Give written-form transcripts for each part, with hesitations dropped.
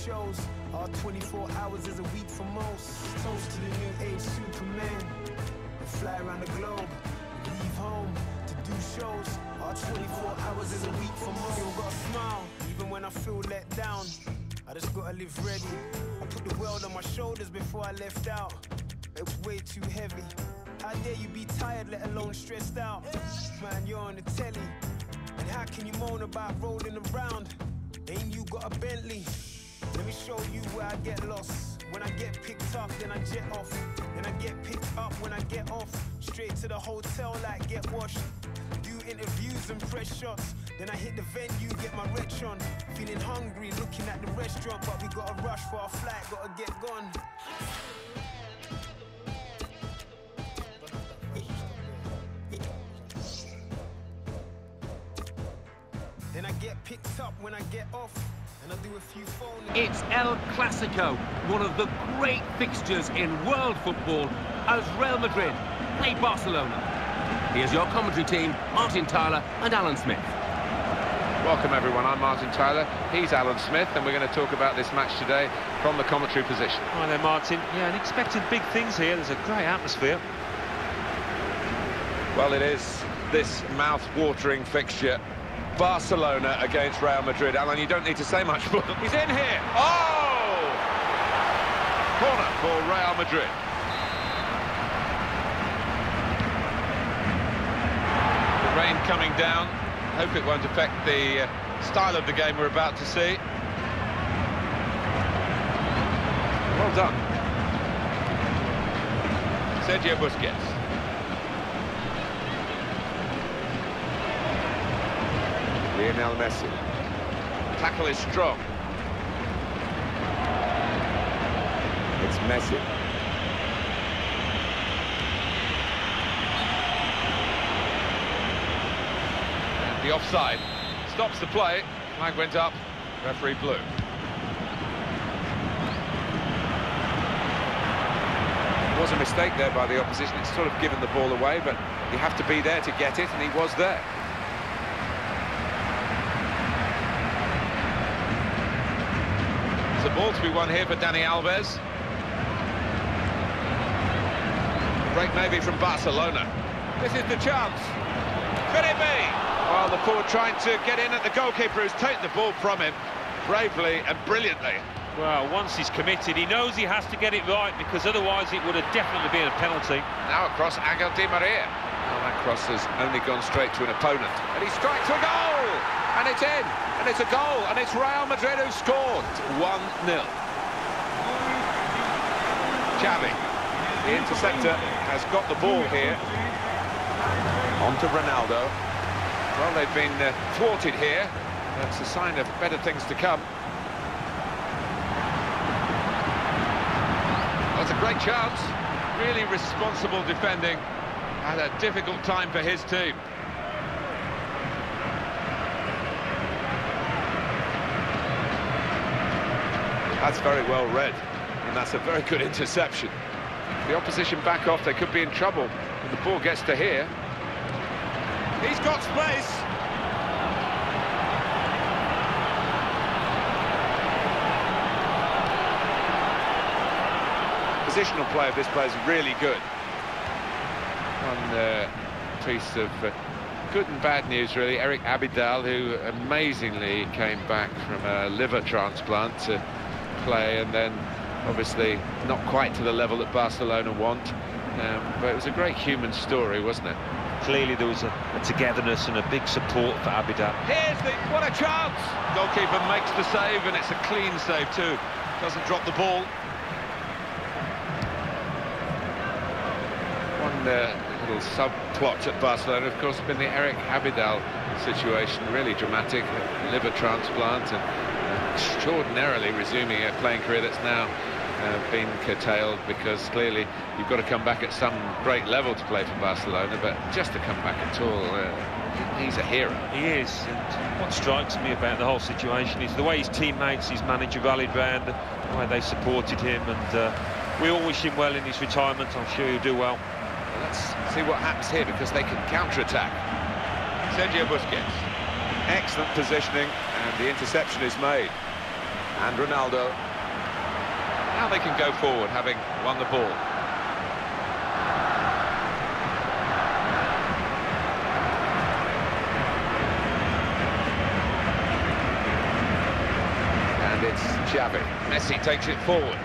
shows. Our 24 hours is a week for most. Toast to the new age Superman. We fly around the globe, leave home to do shows. Our 24 hours is a week for most. Still got a smile, even when I feel let down. I just gotta live ready. I put the world on my shoulders before I left out. It was way too heavy. How dare you be tired, let alone stressed out? Man, you're on the telly. And how can you moan about rolling around? Ain't you got a Bentley? Let me show you where I get lost. When I get picked up, then I jet off. Then I get picked up when I get off. Straight to the hotel like get washed. Do interviews and press shots. Then I hit the venue, get my wretch on. Feeling hungry, looking at the restaurant. But we gotta rush for our flight, gotta get gone. Then I get picked up when I get off, and I do a few phone. It's El Clasico, one of the great fixtures in world football, as Real Madrid play Barcelona. Here's your commentary team, Martin Tyler and Alan Smith. Welcome everyone, I'm Martin Tyler, he's Alan Smith, and we're going to talk about this match today from the commentary position. Hi there Martin, yeah, and expected big things here, there's a great atmosphere. Well, it is this mouth-watering fixture. Barcelona against Real Madrid. Alan, you don't need to say much more. He's in here. Oh! Corner for Real Madrid. The rain coming down. Hope it won't affect the style of the game we're about to see. Well done. Sergio Busquets. Lionel Messi. Tackle is strong. It's Messi. And the offside stops the play. Flag went up. Referee blew. It was a mistake there by the opposition. It's sort of given the ball away, but you have to be there to get it, and he was there. The ball to be won here for Dani Alves. Break maybe from Barcelona. This is the chance. Could it be? Well, the forward trying to get in at the goalkeeper who's taken the ball from him bravely and brilliantly. Well, once he's committed, he knows he has to get it right, because otherwise it would have definitely been a penalty. Now across Angel Di Maria. Well, that cross has only gone straight to an opponent. And he strikes a goal! And it's in! And it's a goal! And it's Real Madrid who scored! 1-0. Xavi, the interceptor, has got the ball here. On to Ronaldo. Well, they've been thwarted here. That's a sign of better things to come. That's a great chance. Really responsible defending at a difficult time for his team. That's very well read, and that's a very good interception. If the opposition back off, they could be in trouble when the ball gets to here. He's got space. Positional play of this player is really good. One piece of good and bad news, really. Eric Abidal, who amazingly came back from a liver transplant to play, and then obviously not quite to the level that Barcelona want. But it was a great human story, wasn't it? Clearly there was a togetherness and a big support for Abidal. What a chance! Goalkeeper makes the save, and it's a clean save too. Doesn't drop the ball. One little subplot at Barcelona, of course, has been the Eric Abidal situation. Really dramatic, liver transplant, and extraordinarily resuming a playing career that's now been curtailed, because clearly you've got to come back at some great level to play for Barcelona, but just to come back at all, he's a hero. He is, and what strikes me about the whole situation is the way his teammates, his manager rallied round, the way they supported him, and we all wish him well in his retirement. I'm sure he'll do well. Let's see what happens here, because they can counter-attack. Sergio Busquets. Excellent positioning, and the interception is made. And Ronaldo. Now they can go forward, having won the ball. And it's Xavi. Messi takes it forward.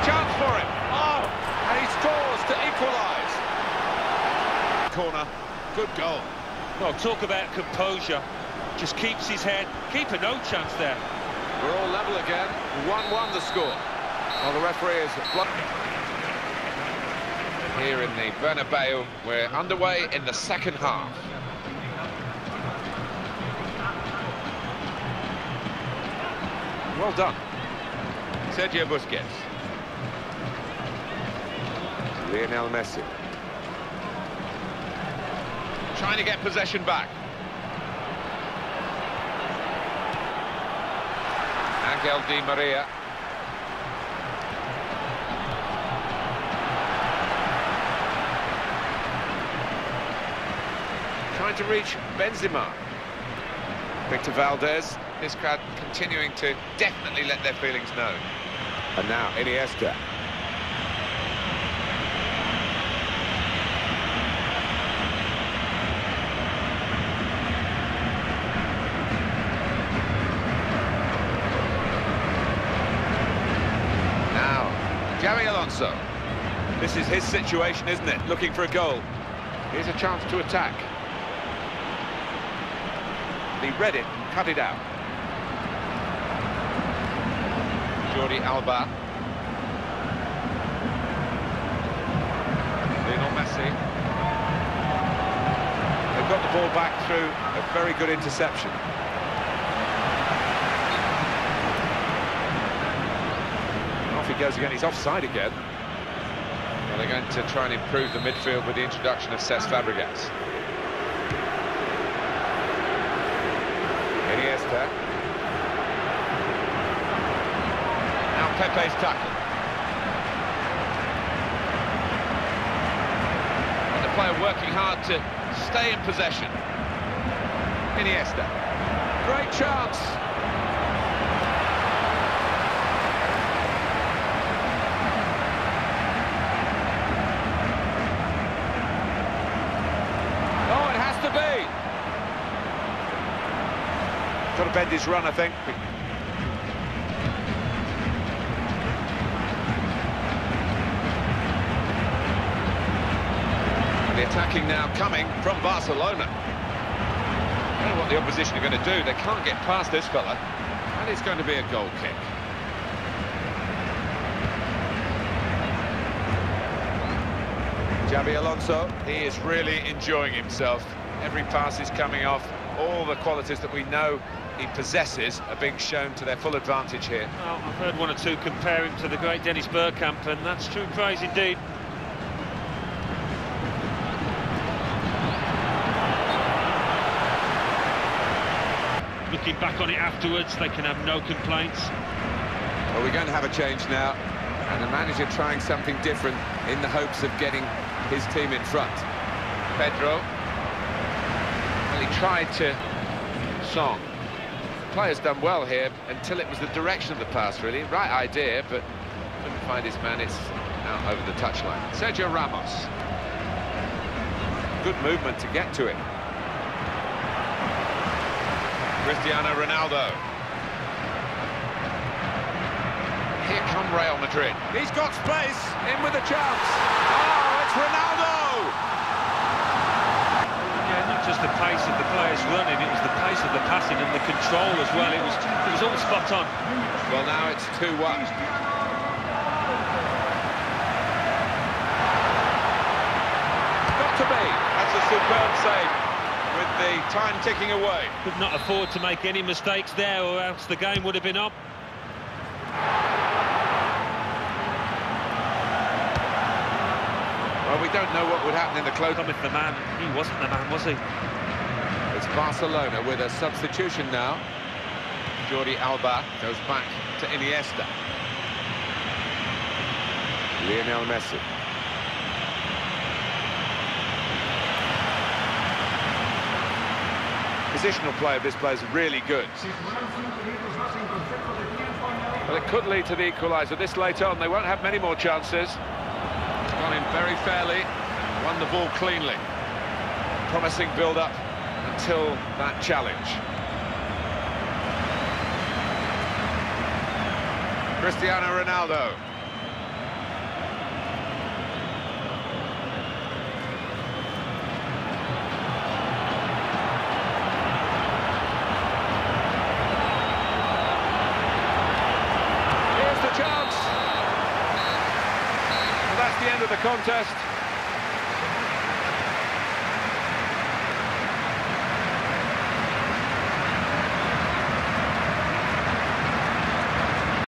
Chance for him. Oh, and he scores to equalise. Corner, good goal. Well, talk about composure. Just keeps his head. Keeper no chance there. We're all level again. 1-1 the score. Well, the referee is blocked. Here in the Bernabeu, we're underway in the second half. Well done. Sergio Busquets. Lionel Messi. Trying to get possession back. Angel Di Maria. Trying to reach Benzema. Victor Valdez. This crowd continuing to definitely let their feelings known. And now Iniesta. Xavi Alonso. This is his situation, isn't it? Looking for a goal. Here's a chance to attack. He read it and cut it out. Jordi Alba. Lionel Messi. They've got the ball back through a very good interception. Off he goes again, he's offside again. Well, they're going to try and improve the midfield with the introduction of Cesc Fabregas. Iniesta. Now Pepe's tackle. And the player working hard to stay in possession. Iniesta. Great chance. Got to bend his run, I think. The attacking now coming from Barcelona. I don't know what the opposition are going to do. They can't get past this fella. And it's going to be a goal kick. Xabi Alonso, he is really enjoying himself. Every pass is coming off. All the qualities that we know he possesses are being shown to their full advantage here. Well, I've heard one or two compare him to the great Dennis Bergkamp, and that's true praise indeed. Looking back on it afterwards, they can have no complaints. Well, we're going to have a change now, and the manager trying something different in the hopes of getting his team in front. Pedro. Well, he tried to Song. The player's done well here until it was the direction of the pass, really. Right idea, but couldn't find his man. It's out over the touchline. Sergio Ramos. Good movement to get to it. Cristiano Ronaldo. Here come Real Madrid. He's got space, in with a chance. Oh, it's Ronaldo! Yeah, not just the pace of the players running, it was the pace of the passing and the control as well. It was all spot on. Well, now it's 2-1. Got to be. That's a superb save with the time ticking away. Could not afford to make any mistakes there, or else the game would have been up. Well, we don't know what would happen in the close. With the man, he wasn't the man, was he? It's Barcelona with a substitution now. Jordi Alba goes back to Iniesta. Lionel Messi. This positional play of this player is really good. Well, it could lead to the equaliser this late on. They won't have many more chances. Gone in very fairly, won the ball cleanly. Promising build-up until that challenge. Cristiano Ronaldo. Here's the chance. Well, that's the end of the contest.